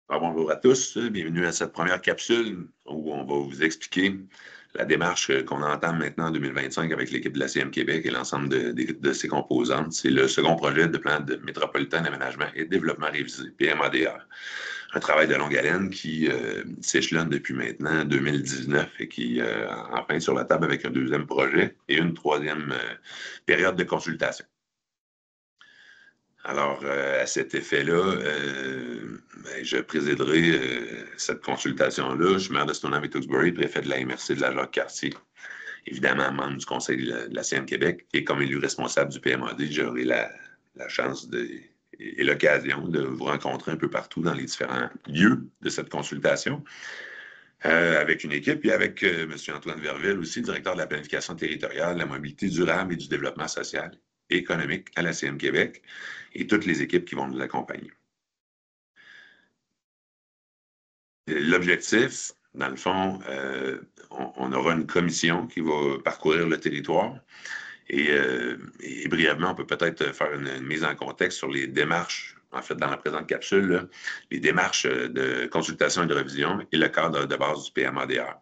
Alors, bonjour à tous, bienvenue à cette première capsule où on va vous expliquer la démarche qu'on entame maintenant en 2025 avec l'équipe de la CM Québec et l'ensemble de ses composantes. C'est le second projet de plan de métropolitain d'aménagement et de développement révisé, PMADR. Un travail de longue haleine qui s'échelonne depuis maintenant 2019 et qui enfin est sur la table avec un deuxième projet et une troisième période de consultation. Alors, à cet effet-là, je présiderai cette consultation-là. Je suis maire de Stoneham-et-Tewksbury, préfet de la MRC de la Jacques-Cartier, évidemment membre du Conseil de la CM Québec, et comme élu responsable du PMAD, j'aurai la chance et l'occasion de vous rencontrer un peu partout dans les différents lieux de cette consultation, avec une équipe et avec M. Antoine Verville aussi, directeur de la planification territoriale, de la mobilité durable et du développement social et économique à la CM Québec, et toutes les équipes qui vont nous accompagner. L'objectif, dans le fond, on aura une commission qui va parcourir le territoire et brièvement, on peut peut-être faire une mise en contexte sur les démarches, en fait, dans la présente capsule, là, les démarches de consultation et de révision et le cadre de base du PMADR.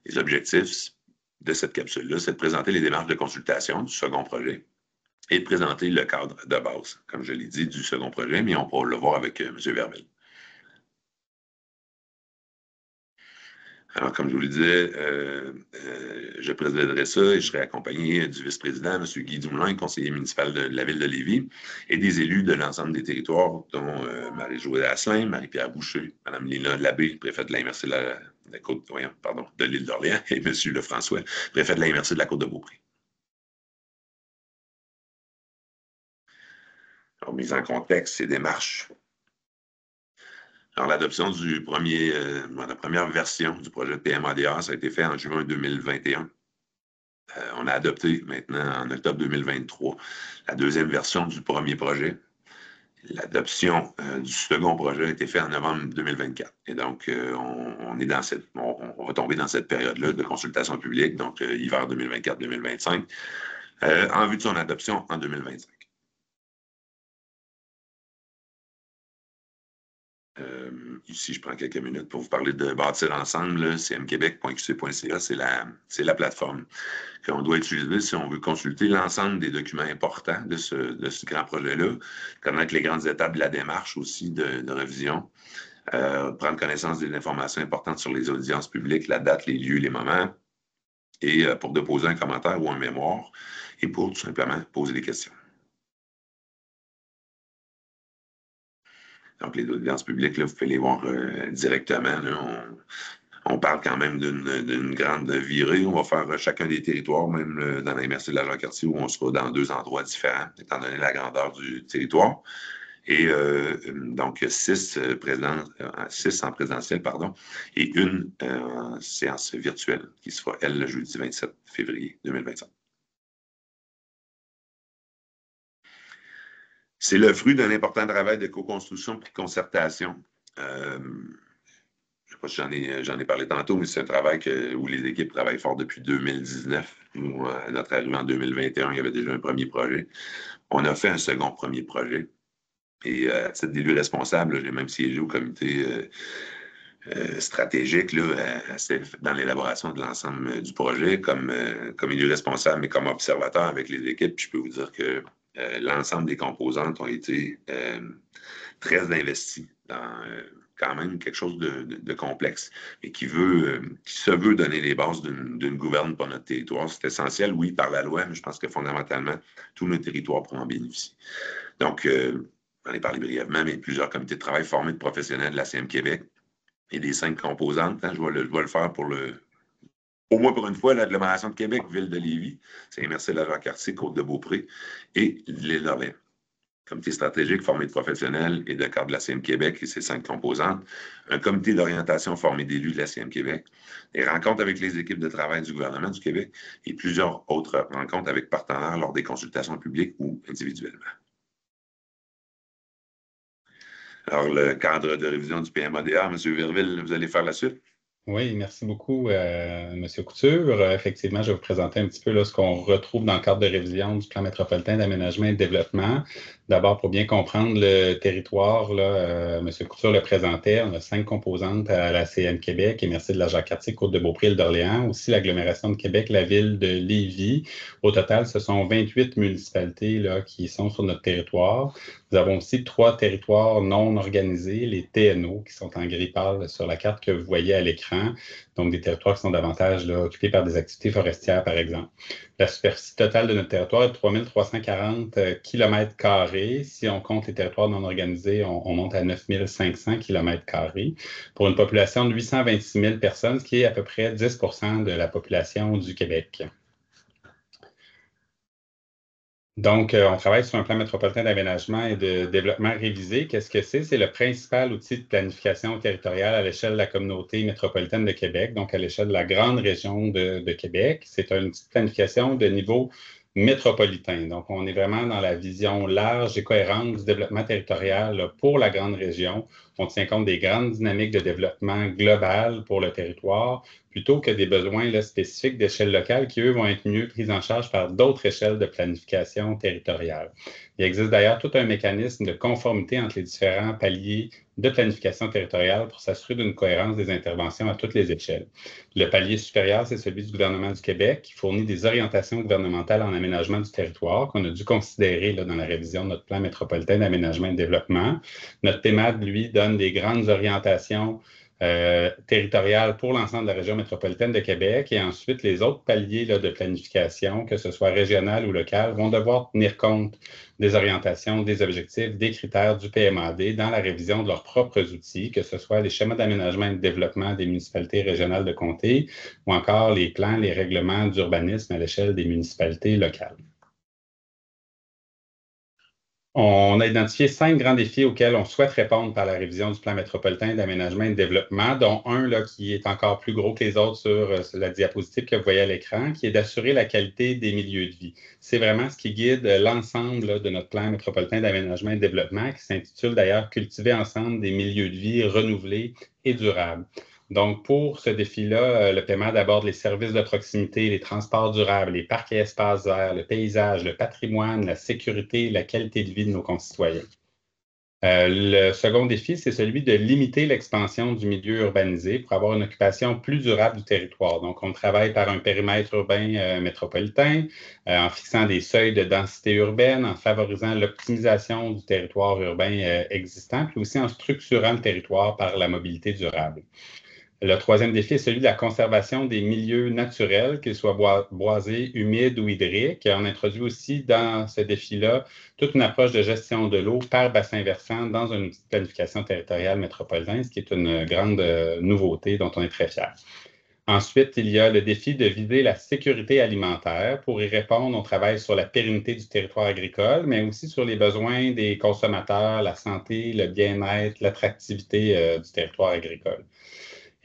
Les objectifs de cette capsule-là, c'est de présenter les démarches de consultation du second projet et de présenter le cadre de base, comme je l'ai dit, du second projet, mais on pourra le voir avec M. Verville. Alors, comme je vous le disais, je présiderai ça et je serai accompagné du vice-président, M. Guy Dumoulin, conseiller municipal de la ville de Lévis, et des élus de l'ensemble des territoires, dont Marie-Joëlle Asselin, Marie-Pierre Boucher, Mme Lina Labbé, préfète de la MRC de l'île d'Orléans, et M. Lefrançois, préfet de la MRC de la Côte-de-Beaupré. Alors, mise en contexte, ces démarches. Alors, l'adoption la première version du projet de PMADR, ça a été fait en juin 2021. On a adopté maintenant en octobre 2023 la deuxième version du premier projet. L'adoption du second projet a été faite en novembre 2024. Et donc, on va tomber dans cette période-là de consultation publique, donc hiver 2024-2025, en vue de son adoption en 2025. Ici, je prends quelques minutes pour vous parler de bâtir ensemble. cmquebec.qc.ca, c'est la plateforme qu'on doit utiliser si on veut consulter l'ensemble des documents importants de ce grand projet-là, connaître les grandes étapes de la démarche aussi de révision, prendre connaissance des informations importantes sur les audiences publiques, la date, les lieux, les moments, et pour déposer un commentaire ou un mémoire, et pour tout simplement poser des questions. Donc, les audiences publiques, là, vous pouvez les voir directement. Là, on parle quand même d'une grande virée. On va faire chacun des territoires, même dans la MRC de la Jacques-Cartier, où on sera dans deux endroits différents, étant donné la grandeur du territoire. Et donc, 6 en présentiel, et une séance virtuelle, qui sera, elle, le jeudi 27 février 2025. C'est le fruit d'un important travail de co-construction et de concertation. Je ne sais pas si j'en ai parlé tantôt, mais c'est un travail où les équipes travaillent fort depuis 2019. Où, à notre arrivée en 2021, il y avait déjà un premier projet. On a fait un second premier projet. Et à titre d'élu responsable, j'ai même siégé au comité stratégique là, dans l'élaboration de l'ensemble du projet comme élu responsable, mais comme observateur avec les équipes. Puis je peux vous dire que l'ensemble des composantes ont été très investies dans quand même quelque chose de complexe, mais qui se veut donner les bases d'une gouverne pour notre territoire. C'est essentiel, oui, par la loi, mais je pense que fondamentalement, tous nos territoires pourront en bénéficier. Donc, j'en ai parlé brièvement, mais plusieurs comités de travail formés de professionnels de la CM Québec et des 5 composantes. Hein, je vais le faire au moins pour une fois, l'agglomération de Québec, Ville de Lévis, c'est MRC de la Jacques-Cartier, Côte-de-Beaupré et l'île d'Orléans. Comité stratégique formé de professionnels et de cadres de la CM Québec et ses 5 composantes, un comité d'orientation formé d'élus de la CM Québec, des rencontres avec les équipes de travail du gouvernement du Québec et plusieurs autres rencontres avec partenaires lors des consultations publiques ou individuellement. Alors, le cadre de révision du PMADR, M. Verville, vous allez faire la suite? Oui, merci beaucoup, Monsieur Couture. Effectivement, je vais vous présenter un petit peu là, ce qu'on retrouve dans le cadre de révision du plan métropolitain d'aménagement et de développement. D'abord, pour bien comprendre le territoire, là, Monsieur Couture le présentait, on a 5 composantes à la CN Québec, et merci de la Jacques-Cartier, Côte-de-Beaupré, île d'Orléans, aussi l'agglomération de Québec, la ville de Lévis. Au total, ce sont 28 municipalités là, qui sont sur notre territoire. Nous avons aussi 3 territoires non organisés, les TNO, qui sont en gris pâle sur la carte que vous voyez à l'écran. Donc, des territoires qui sont davantage là, occupés par des activités forestières, par exemple. La superficie totale de notre territoire est de 3 340 km². Si on compte les territoires non organisés, on monte à 9 500 km², pour une population de 826 000 personnes, ce qui est à peu près 10 de la population du Québec. Donc, on travaille sur un plan métropolitain d'aménagement et de développement révisé. Qu'est-ce que c'est? C'est le principal outil de planification territoriale à l'échelle de la communauté métropolitaine de Québec, donc à l'échelle de la grande région de Québec. C'est un outil de planification de niveau métropolitain. Donc, on est vraiment dans la vision large et cohérente du développement territorial là, pour la grande région. On tient compte des grandes dynamiques de développement global pour le territoire, plutôt que des besoins là, spécifiques d'échelle locale qui, eux, vont être mieux pris en charge par d'autres échelles de planification territoriale. Il existe d'ailleurs tout un mécanisme de conformité entre les différents paliers de planification territoriale pour s'assurer d'une cohérence des interventions à toutes les échelles. Le palier supérieur, c'est celui du gouvernement du Québec, qui fournit des orientations gouvernementales en aménagement du territoire qu'on a dû considérer là, dans la révision de notre plan métropolitain d'aménagement et de développement. Notre PMAD, lui, donne des grandes orientations territoriale pour l'ensemble de la région métropolitaine de Québec. Et ensuite, les autres paliers là, de planification, que ce soit régional ou local, vont devoir tenir compte des orientations, des objectifs, des critères du PMAD dans la révision de leurs propres outils, que ce soit les schémas d'aménagement et de développement des municipalités régionales de comté ou encore les plans, les règlements d'urbanisme à l'échelle des municipalités locales. On a identifié 5 grands défis auxquels on souhaite répondre par la révision du plan métropolitain d'aménagement et de développement, dont un là, qui est encore plus gros que les autres sur la diapositive que vous voyez à l'écran, qui est d'assurer la qualité des milieux de vie. C'est vraiment ce qui guide l'ensemble là, de notre plan métropolitain d'aménagement et de développement, qui s'intitule d'ailleurs Cultiver ensemble des milieux de vie renouvelés et durables. Donc, pour ce défi-là, le PMAD aborde les services de proximité, les transports durables, les parcs et espaces verts, le paysage, le patrimoine, la sécurité, la qualité de vie de nos concitoyens. Le second défi, c'est celui de limiter l'expansion du milieu urbanisé pour avoir une occupation plus durable du territoire. Donc, on travaille par un périmètre urbain métropolitain, en fixant des seuils de densité urbaine, en favorisant l'optimisation du territoire urbain existant, puis aussi en structurant le territoire par la mobilité durable. Le troisième défi est celui de la conservation des milieux naturels, qu'ils soient boisés, humides ou hydriques. On introduit aussi dans ce défi-là toute une approche de gestion de l'eau par bassin versant dans une planification territoriale métropolitaine, ce qui est une grande nouveauté dont on est très fiers. Ensuite, il y a le défi de viser la sécurité alimentaire. Pour y répondre, on travaille sur la pérennité du territoire agricole, mais aussi sur les besoins des consommateurs, la santé, le bien-être, l'attractivité du territoire agricole.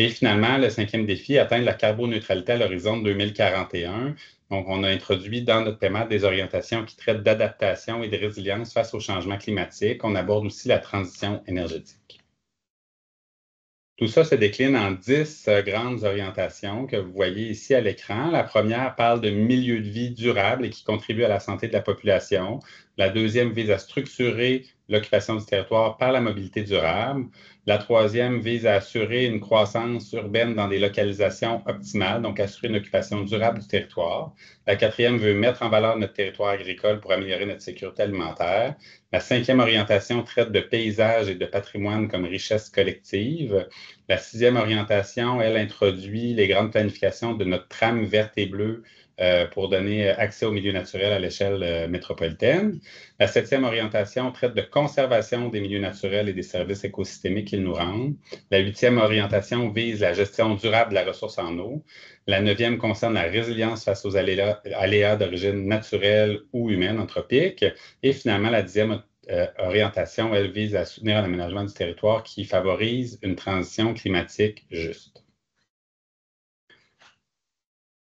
Et finalement, le cinquième défi, atteindre la carboneutralité à l'horizon de 2041. Donc, on a introduit dans notre PMAD des orientations qui traitent d'adaptation et de résilience face au changement climatique. On aborde aussi la transition énergétique. Tout ça se décline en 10 grandes orientations que vous voyez ici à l'écran. La première parle de milieu de vie durable et qui contribue à la santé de la population. La deuxième vise à structurer l'occupation du territoire par la mobilité durable. La troisième vise à assurer une croissance urbaine dans des localisations optimales, donc assurer une occupation durable du territoire. La quatrième veut mettre en valeur notre territoire agricole pour améliorer notre sécurité alimentaire. La cinquième orientation traite de paysage et de patrimoine comme richesse collective. La sixième orientation, elle introduit les grandes planifications de notre trame verte et bleue pour donner accès aux milieux naturels à l'échelle métropolitaine. La septième orientation traite de conservation des milieux naturels et des services écosystémiques qu'ils nous rendent. La huitième orientation vise la gestion durable de la ressource en eau. La neuvième concerne la résilience face aux aléas d'origine naturelle ou humaine, anthropique. Et finalement, la dixième orientation, elle vise à soutenir l'aménagement du territoire qui favorise une transition climatique juste.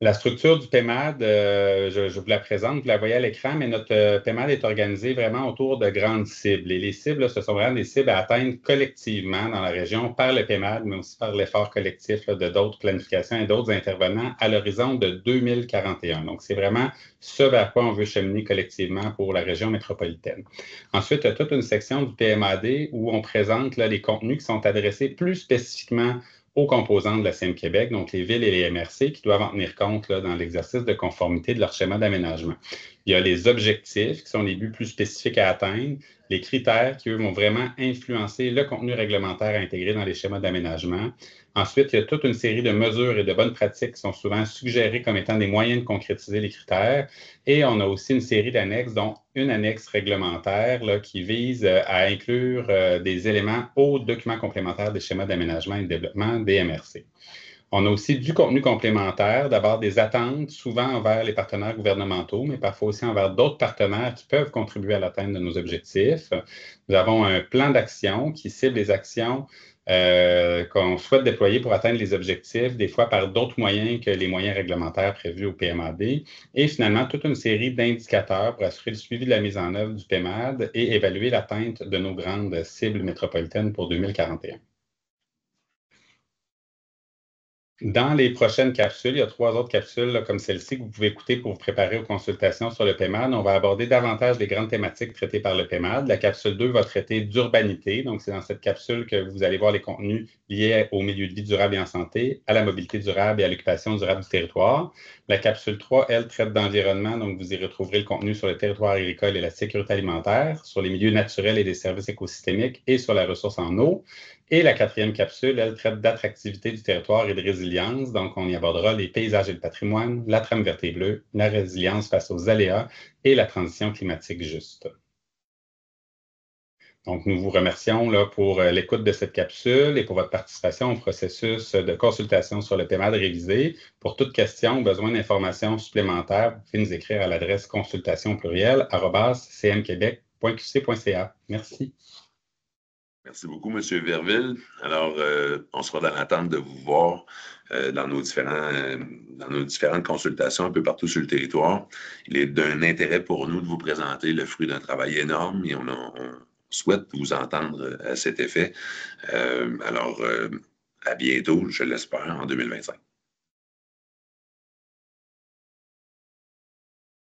La structure du PEMAD, je vous la présente, vous la voyez à l'écran, mais notre PEMAD est organisé vraiment autour de grandes cibles. Et les cibles, là, ce sont vraiment des cibles à atteindre collectivement dans la région par le PEMAD, mais aussi par l'effort collectif là, de d'autres planifications et d'autres intervenants à l'horizon de 2041. Donc, c'est vraiment ce vers quoi on veut cheminer collectivement pour la région métropolitaine. Ensuite, il y a toute une section du PMAD où on présente là, les contenus qui sont adressés plus spécifiquement aux composantes de la CIM Québec, donc les villes et les MRC, qui doivent en tenir compte là, dans l'exercice de conformité de leur schéma d'aménagement. Il y a les objectifs, qui sont les buts plus spécifiques à atteindre, les critères qui, eux, vont vraiment influencer le contenu réglementaire à intégrer dans les schémas d'aménagement. Ensuite, il y a toute une série de mesures et de bonnes pratiques qui sont souvent suggérées comme étant des moyens de concrétiser les critères. Et on a aussi une série d'annexes, dont une annexe réglementaire là, qui vise à inclure des éléments aux documents complémentaires des schémas d'aménagement et de développement des MRC. On a aussi du contenu complémentaire, d'abord des attentes, souvent envers les partenaires gouvernementaux, mais parfois aussi envers d'autres partenaires qui peuvent contribuer à l'atteinte de nos objectifs. Nous avons un plan d'action qui cible les actions qu'on souhaite déployer pour atteindre les objectifs, des fois par d'autres moyens que les moyens réglementaires prévus au PMAD. Et finalement, toute une série d'indicateurs pour assurer le suivi de la mise en œuvre du PMAD et évaluer l'atteinte de nos grandes cibles métropolitaines pour 2041. Dans les prochaines capsules, il y a 3 autres capsules là, comme celle-ci que vous pouvez écouter pour vous préparer aux consultations sur le PEMAD. On va aborder davantage les grandes thématiques traitées par le PEMAD. La capsule 2 va traiter d'urbanité. Donc, c'est dans cette capsule que vous allez voir les contenus liés au milieu de vie durable et en santé, à la mobilité durable et à l'occupation durable du territoire. La capsule 3, elle, traite d'environnement. Donc, vous y retrouverez le contenu sur le territoire agricole et la sécurité alimentaire, sur les milieux naturels et des services écosystémiques et sur la ressource en eau. Et la 4e capsule, elle traite d'attractivité du territoire et de résilience. Donc, on y abordera les paysages et le patrimoine, la trame verte et bleue, la résilience face aux aléas et la transition climatique juste. Donc, nous vous remercions là, pour l'écoute de cette capsule et pour votre participation au processus de consultation sur le PEMAD révisé. Pour toute question ou besoin d'informations supplémentaires, vous pouvez nous écrire à l'adresse consultation@cmquebec.qc.ca. Merci. Merci beaucoup, M. Verville. Alors, on sera dans l'attente de vous voir dans nos différentes consultations un peu partout sur le territoire. Il est d'un intérêt pour nous de vous présenter le fruit d'un travail énorme et on souhaite vous entendre à cet effet. Alors, à bientôt, je l'espère, en 2025.